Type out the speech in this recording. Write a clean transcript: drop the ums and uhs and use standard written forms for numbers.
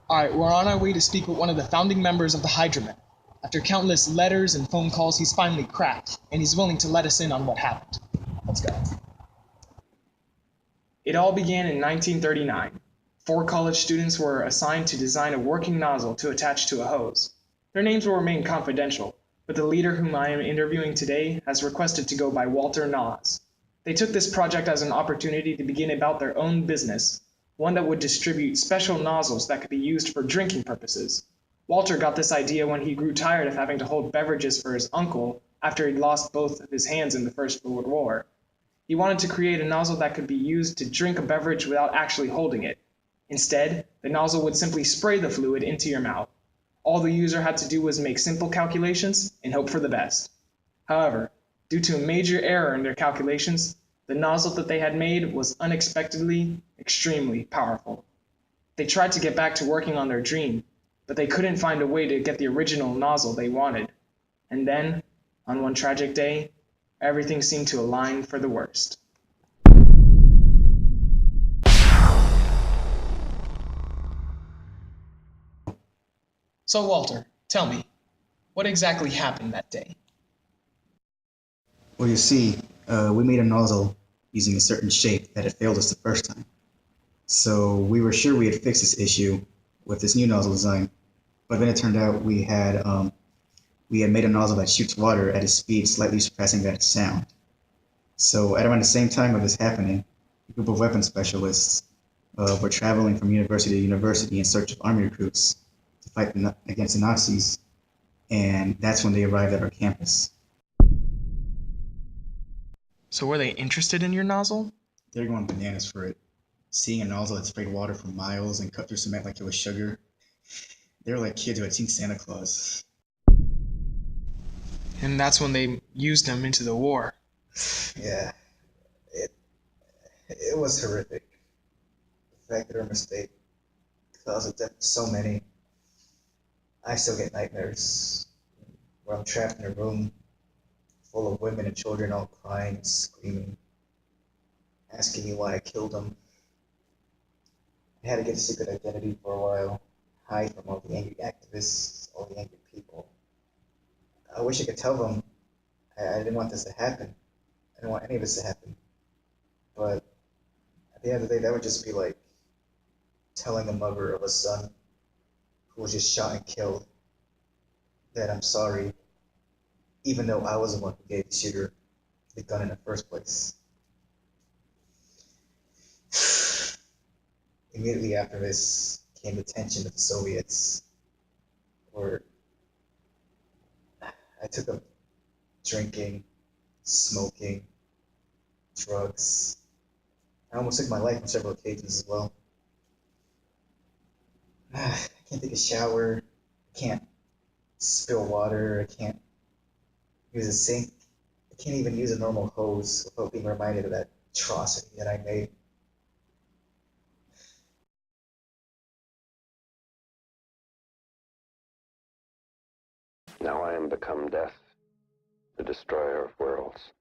Alright, we're on our way to speak with one of the founding members of the Hydra-Men. After countless letters and phone calls, he's finally cracked, and he's willing to let us in on what happened. Let's go. It all began in 1939. 4 college students were assigned to design a working nozzle to attach to a hose. Their names will remain confidential, but the leader whom I am interviewing today has requested to go by Walter Noz. They took this project as an opportunity to begin about their own business, one that would distribute special nozzles that could be used for drinking purposes. Walter got this idea when he grew tired of having to hold beverages for his uncle after he'd lost both of his hands in the First World War. He wanted to create a nozzle that could be used to drink a beverage without actually holding it. Instead, the nozzle would simply spray the fluid into your mouth. All the user had to do was make simple calculations and hope for the best. However, due to a major error in their calculations, the nozzle that they had made was unexpectedly extremely powerful. They tried to get back to working on their dream, but they couldn't find a way to get the original nozzle they wanted. And then, on one tragic day, everything seemed to align for the worst. So Walter, tell me, what exactly happened that day? Well, you see, we made a nozzle using a certain shape that had failed us the first time. So we were sure we had fixed this issue with this new nozzle design, but then it turned out we had made a nozzle that shoots water at a speed slightly surpassing that of sound. So at around the same time of this happening, a group of weapons specialists were traveling from university to university in search of army recruits to fight against the Nazis, and that's when they arrived at our campus. So were they interested in your nozzle? They're going bananas for it. Seeing a nozzle that sprayed water for miles and cut through cement like it was sugar, they were like kids who had seen Santa Claus. And that's when they used them into the war. Yeah, it it was horrific. The fact that our mistake caused the death of so many. I still get nightmares where I'm trapped in a room full of women and children all crying and screaming, asking me why I killed them. I had to get a secret identity for a while, hide from all the angry activists, all the angry people. I wish I could tell them I didn't want this to happen. I didn't want any of this to happen. But at the end of the day, that would just be like telling a mother of a son who was just shot and killed that I'm sorry, even though I was the one who gave the shooter the gun in the first place. Immediately after this came the tension of the Soviets, where I took up drinking, smoking, drugs. I almost took my life on several occasions as well. I can't take a shower, I can't spill water, I can't use a sink, I can't even use a normal hose without being reminded of that atrocity that I made. Now I am become death, the destroyer of worlds.